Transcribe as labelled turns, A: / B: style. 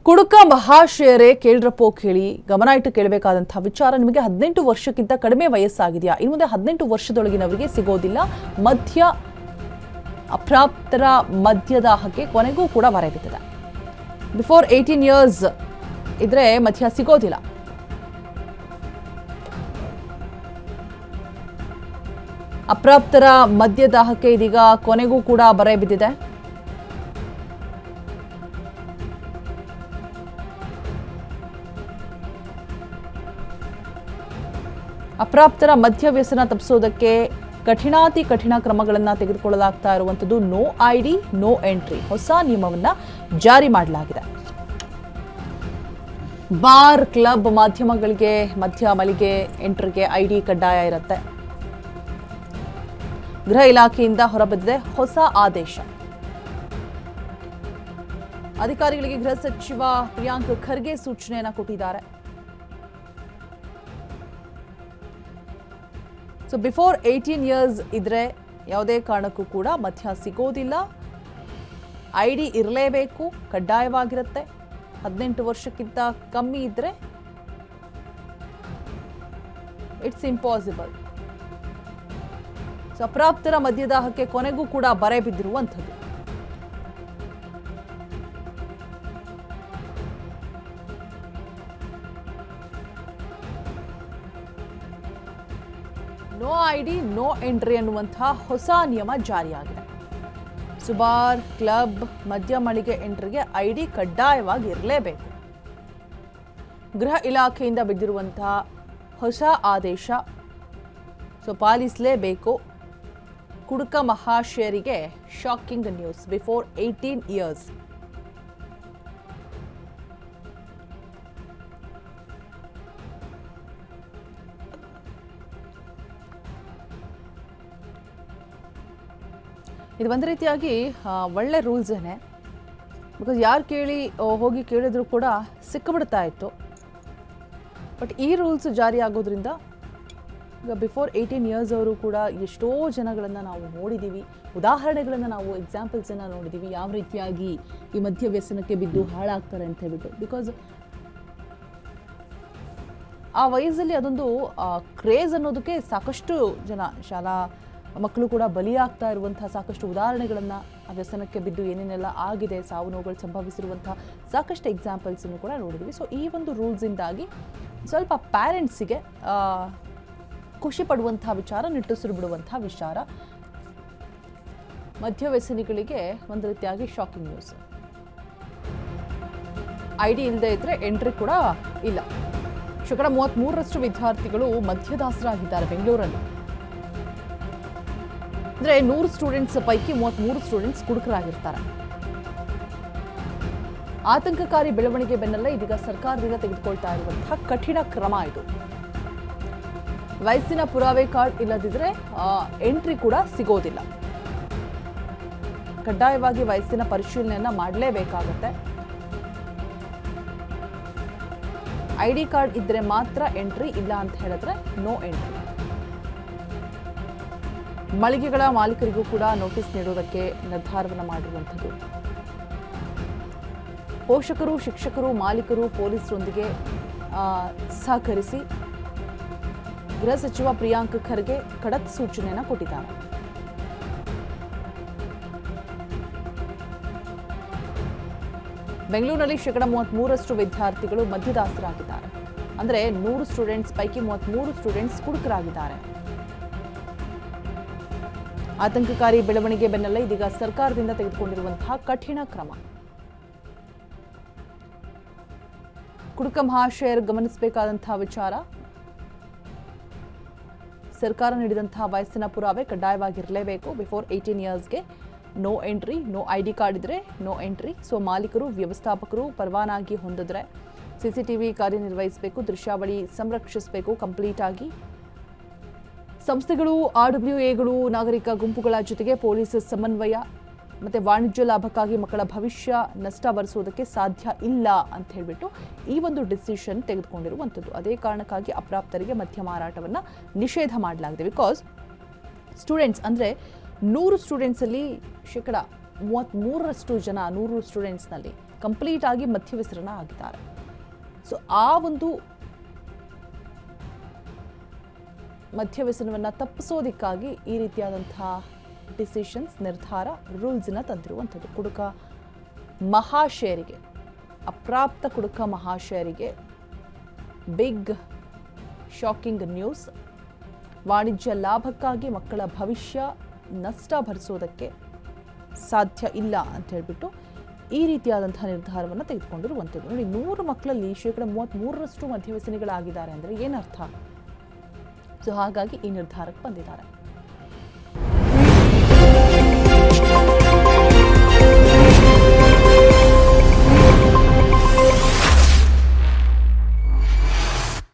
A: ಕುಡುಕ ಮಹಾಶಯರೇ ಕೇಳ್ರಪ್ಪೋ ಕೇಳಿ ಗಮನ ಇಟ್ಟು ಕೇಳಬೇಕಾದಂತಹ ವಿಚಾರ. ನಿಮಗೆ 18 ವರ್ಷಕ್ಕಿಂತ ಕಡಿಮೆ ವಯಸ್ಸಾಗಿದೆಯಾ? ಇನ್ನು ಮುಂದೆ 18 ವರ್ಷದೊಳಗಿನವರಿಗೆ ಸಿಗೋದಿಲ್ಲ ಅಪ್ರಾಪ್ತರ ಮದ್ಯದಾಹಕ್ಕೆ ಕೊನೆಗೂ ಕೂಡ ಬರೆ ಬಿದ್ದಿದೆ. ಬಿಫೋರ್ 18 ಇಯರ್ಸ್ ಇದ್ರೆ ಮದ್ಯ ಸಿಗೋದಿಲ್ಲ. ಅಪ್ರಾಪ್ತರ ಮದ್ಯದಾಹಕ್ಕೆ ಇದೀಗ ಕೊನೆಗೂ ಕೂಡ ಬರೆ ಬಿದ್ದಿದೆ. ಅಪ್ರಾಪ್ತರ ಮದ್ಯ ವ್ಯಸನ ತಪ್ಪಿಸೋದಕ್ಕೆ ಕಠಿಣಾತಿ ಕಠಿಣ ಕ್ರಮಗಳನ್ನು ತೆಗೆದುಕೊಳ್ಳಲಾಗ್ತಾ ಇರುವಂಥದ್ದು ನೋ ಐಡಿ ನೋ ಎಂಟ್ರಿ ಹೊಸ ನಿಯಮವನ್ನ ಜಾರಿ ಮಾಡಲಾಗಿದೆ. ಬಾರ್ ಕ್ಲಬ್ ಮಾಧ್ಯಮಗಳಿಗೆ ಮದ್ಯ ಮಳಿಗೆ ಎಂಟ್ರಿಗೆ ಐಡಿ ಕಡ್ಡಾಯ ಇರುತ್ತೆ. ಗೃಹ ಇಲಾಖೆಯಿಂದ ಹೊರಬಿದ್ದಿದೆ ಹೊಸ ಆದೇಶ. ಅಧಿಕಾರಿಗಳಿಗೆ ಗೃಹ ಸಚಿವ ಪ್ರಿಯಾಂಕ್ ಖರ್ಗೆ ಸೂಚನೆಯನ್ನ ಕೊಟ್ಟಿದ್ದಾರೆ. ಸೊ ಬಿಫೋರ್ 18 ಇಯರ್ಸ್ ಇದ್ರೆ ಯಾವುದೇ ಕಾರಣಕ್ಕೂ ಕೂಡ ಮದ್ಯ ಸಿಗೋದಿಲ್ಲ. ಐಡಿ ಇರಲೇಬೇಕು, ಕಡ್ಡಾಯವಾಗಿರುತ್ತೆ. 18 ವರ್ಷಕ್ಕಿಂತ ಕಮ್ಮಿ ಇದ್ರೆ ಇಟ್ಸ್ ಇಂಪಾಸಿಬಲ್. ಸೊ ಅಪ್ರಾಪ್ತರ ಮದ್ಯದಾಹಕ್ಕೆ ಕೊನೆಗೂ ಕೂಡ ಬರೆ ಬಿದ್ದಿರುವಂಥದ್ದು. ನೋ ಐಡಿ ನೋ ಎಂಟ್ರಿ ಅನ್ನುವಂತಹ ಹೊಸ ನಿಯಮ ಜಾರಿಯಾಗಿದೆ. ಸುಬಾರ್ ಕ್ಲಬ್ ಮದ್ಯ ಮಳಿಗೆ ಎಂಟ್ರಿಗೆ ಐಡಿ ಕಡ್ಡಾಯವಾಗಿ ಇರಲೇಬೇಕು. ಗೃಹ ಇಲಾಖೆಯಿಂದ ಬಿದ್ದಿರುವಂತಹ ಹೊಸ ಆದೇಶ. ಸೊ ಪಾಲಿಸಲೇಬೇಕು. ಕುಡುಕ ಮಹಾಶಯರಿಗೆ ಶಾಕಿಂಗ್ ನ್ಯೂಸ್. ಬಿಫೋರ್ 18 ಇಯರ್ಸ್ ಇದು ಒಂದು ರೀತಿಯಾಗಿ ಒಳ್ಳೆ ರೂಲ್ಸ್ ಏನೇ. ಬಿಕಾಸ್ ಯಾರು ಹೋಗಿ ಕೇಳಿದ್ರು ಕೂಡ ಸಿಕ್ಕಿಬಿಡ್ತಾ ಇತ್ತು. ಬಟ್ ಈ ರೂಲ್ಸ್ ಜಾರಿ ಆಗೋದ್ರಿಂದ ಈಗ ಬಿಫೋರ್ 18 ಇಯರ್ಸ್ ಅವರು ಕೂಡ ಎಷ್ಟೋ ಜನಗಳನ್ನು ನಾವು ನೋಡಿದ್ದೀವಿ, ಉದಾಹರಣೆಗಳನ್ನು ನಾವು ಎಕ್ಸಾಂಪಲ್ಸನ್ನು ನೋಡಿದ್ದೀವಿ, ಯಾವ ರೀತಿಯಾಗಿ ಈ ಮದ್ಯ ವ್ಯಸನಕ್ಕೆ ಬಿದ್ದು ಹಾಳಾಗ್ತಾರೆ ಅಂತ ಹೇಳ್ಬಿಟ್ಟು. ಬಿಕಾಸ್ ಆ ವಯಸ್ಸಲ್ಲಿ ಅದೊಂದು ಕ್ರೇಜ್ ಅನ್ನೋದಕ್ಕೆ ಸಾಕಷ್ಟು ಜನ ಶಾಲಾ ಮಕ್ಕಳು ಕೂಡ ಬಲಿಯಾಗ್ತಾ ಇರುವಂತಹ ಸಾಕಷ್ಟು ಉದಾಹರಣೆಗಳನ್ನು, ಆ ವ್ಯಸನಕ್ಕೆ ಬಿದ್ದು ಏನೇನೆಲ್ಲ ಆಗಿದೆ, ಸಾವು ನೋವುಗಳು ಸಂಭವಿಸಿರುವಂತಹ ಸಾಕಷ್ಟು ಎಕ್ಸಾಂಪಲ್ಸನ್ನು ಕೂಡ ನೋಡಿದ್ದೀವಿ. ಸೊ ಈ ಒಂದು ರೂಲ್ಸಿಂದಾಗಿ ಸ್ವಲ್ಪ ಪ್ಯಾರೆಂಟ್ಸಿಗೆ ಖುಷಿ ಪಡುವಂತಹ ವಿಚಾರ, ನಿಟ್ಟುಸಿರು ಬಿಡುವಂತಹ ವಿಚಾರ. ಮದ್ಯ ವ್ಯಸನಿಗಳಿಗೆ ಒಂದು ರೀತಿಯಾಗಿ ಶಾಕಿಂಗ್ ನ್ಯೂಸ್. ಐಡಿ ಇಲ್ಲದೆ ಇದ್ರೆ ಎಂಟ್ರಿ ಕೂಡ ಇಲ್ಲ. 33% ವಿದ್ಯಾರ್ಥಿಗಳು ಮದ್ಯದಾಸರಾಗಿದ್ದಾರೆ ಬೆಂಗಳೂರಲ್ಲಿ. ಅಂದ್ರೆ 100 ಸ್ಟೂಡೆಂಟ್ಸ್ ಪೈಕಿ 33 ಸ್ಟೂಡೆಂಟ್ಸ್ ಕುಡುಕರಾಗಿರ್ತಾರೆ. ಆತಂಕಕಾರಿ ಬೆಳವಣಿಗೆ ಬೆನ್ನಲ್ಲೇ ಇದೀಗ ಸರ್ಕಾರದಿಂದ ತೆಗೆದುಕೊಳ್ತಾ ಇರುವಂತಹ ಕಠಿಣ ಕ್ರಮ ಇದು. ವಯಸ್ಸಿನ ಪುರಾವೆ ಕಾರ್ಡ್ ಇಲ್ಲದಿದ್ರೆ ಎಂಟ್ರಿ ಕೂಡ ಸಿಗೋದಿಲ್ಲ. ಕಡ್ಡಾಯವಾಗಿ ವಯಸ್ಸಿನ ಪರಿಶೀಲನೆಯನ್ನ ಮಾಡಲೇಬೇಕಾಗುತ್ತೆ. ಐಡಿ ಕಾರ್ಡ್ ಇದ್ರೆ ಮಾತ್ರ ಎಂಟ್ರಿ, ಇಲ್ಲ ಅಂತ ಹೇಳಿದ್ರೆ ನೋ ಎಂಟ್ರಿ. ಮಳಿಗೆಗಳ ಮಾಲೀಕರಿಗೂ ಕೂಡ ನೋಟಿಸ್ ನೀಡುವುದಕ್ಕೆ ನಿರ್ಧಾರವನ್ನು ಮಾಡಿರುವಂಥದ್ದು. ಪೋಷಕರು, ಶಿಕ್ಷಕರು, ಮಾಲೀಕರು ಪೊಲೀಸರೊಂದಿಗೆ ಸಹಕರಿಸಿ ಗೃಹ ಸಚಿವ ಪ್ರಿಯಾಂಕ್ ಖರ್ಗೆ ಖಡಕ್ ಸೂಚನೆಯನ್ನು ಕೊಟ್ಟಿದ್ದಾರೆ. ಬೆಂಗಳೂರಿನಲ್ಲಿ 33% ವಿದ್ಯಾರ್ಥಿಗಳು ಮದ್ಯದಾಸರಾಗಿದ್ದಾರೆ. ಅಂದರೆ 100 ಸ್ಟೂಡೆಂಟ್ಸ್ ಪೈಕಿ 33 ಸ್ಟೂಡೆಂಟ್ಸ್ ಕುಡುಕರಾಗಿದ್ದಾರೆ. ಆತಂಕಕಾರಿ ಬೆಳವಣಿಗೆ ಬೆನ್ನಲ್ಲೇ ಇದೀಗ ಸರ್ಕಾರದಿಂದ ತೆಗೆದುಕೊಂಡಿರುವಂತಹ ಕಠಿಣ ಕ್ರಮ. ಕುಡುಕ ಮಹಾಶಯರು ಗಮನಿಸಬೇಕಾದಂತಹ ವಿಚಾರ, ಸರ್ಕಾರ ನೀಡಿದಂತಹ ವಯಸ್ಸಿನ ಪುರಾವೆ ಕಡ್ಡಾಯವಾಗಿರಲೇಬೇಕು. ಬಿಫೋರ್ 18 ಇಯರ್ಸ್ಗೆ no entry, no ID card ಇದ್ರೆ ನೋ ಎಂಟ್ರಿ. ಸೊ ಮಾಲೀಕರು, ವ್ಯವಸ್ಥಾಪಕರು ಪರವಾನಗಿ ಹೊಂದಿದ್ರೆ CCTV ಕಾರ್ಯನಿರ್ವಹಿಸಬೇಕು, ದೃಶ್ಯಾವಳಿ ಸಂರಕ್ಷಿಸಬೇಕು ಕಂಪ್ಲೀಟ್ ಆಗಿ. ಸಂಸ್ಥೆಗಳು, RWAಗಳು, ನಾಗರಿಕ ಗುಂಪುಗಳ ಜೊತೆಗೆ ಪೊಲೀಸ್ ಸಮನ್ವಯ ಮತ್ತು ವಾಣಿಜ್ಯ ಲಾಭಕ್ಕಾಗಿ ಮಕ್ಕಳ ಭವಿಷ್ಯ ನಷ್ಟ ಭರಿಸುವುದಕ್ಕೆ ಸಾಧ್ಯ ಇಲ್ಲ ಅಂತ ಹೇಳಿಬಿಟ್ಟು ಈ ಒಂದು ಡಿಸಿಷನ್ ತೆಗೆದುಕೊಂಡಿರುವಂಥದ್ದು. ಅದೇ ಕಾರಣಕ್ಕಾಗಿ ಅಪ್ರಾಪ್ತರಿಗೆ ಮದ್ಯ ಮಾರಾಟವನ್ನು ನಿಷೇಧ ಮಾಡಲಾಗಿದೆ. ಬಿಕಾಸ್ ಸ್ಟೂಡೆಂಟ್ಸ್ ಅಂದರೆ 100 ಸ್ಟೂಡೆಂಟ್ಸಲ್ಲಿ 33% ಜನ 100 ಸ್ಟೂಡೆಂಟ್ಸ್ನಲ್ಲಿ ಕಂಪ್ಲೀಟ್ ಆಗಿ ಮದ್ಯವ್ಯಸನ ಆಗಿದ್ದಾರೆ. ಸೊ ಆ ಒಂದು ಮದ್ಯವ್ಯಸನವನ್ನು ತಪ್ಪಿಸೋದಕ್ಕಾಗಿ ಈ ರೀತಿಯಾದಂತಹ ಡಿಸಿಷನ್ಸ್, ನಿರ್ಧಾರ, ರೂಲ್ಸನ್ನ ತಂದಿರುವಂಥದ್ದು. ಕುಡುಕ ಮಹಾಶಯರಿಗೆ, ಅಪ್ರಾಪ್ತ ಕುಡುಕ ಮಹಾಶಯರಿಗೆ ಬಿಗ್ ಶಾಕಿಂಗ್ ನ್ಯೂಸ್. ವಾಣಿಜ್ಯ ಲಾಭಕ್ಕಾಗಿ ಮಕ್ಕಳ ಭವಿಷ್ಯ ನಷ್ಟ ಭರಿಸೋದಕ್ಕೆ ಸಾಧ್ಯ ಇಲ್ಲ ಅಂತ ಹೇಳ್ಬಿಟ್ಟು ಈ ರೀತಿಯಾದಂತಹ ನಿರ್ಧಾರವನ್ನು ತೆಗೆದುಕೊಂಡಿರುವಂಥದ್ದು. ನೋಡಿ, 100 ಮಕ್ಕಳಲ್ಲಿ 33% ಮದ್ಯವ್ಯಸನಿಗಳಾಗಿದ್ದಾರೆ ಅಂದರೆ ಏನರ್ಥ? ಸೊ ಹಾಗಾಗಿ ಈ ನಿರ್ಧಾರಕ್ಕೆ ಬಂದಿದ್ದಾರೆ.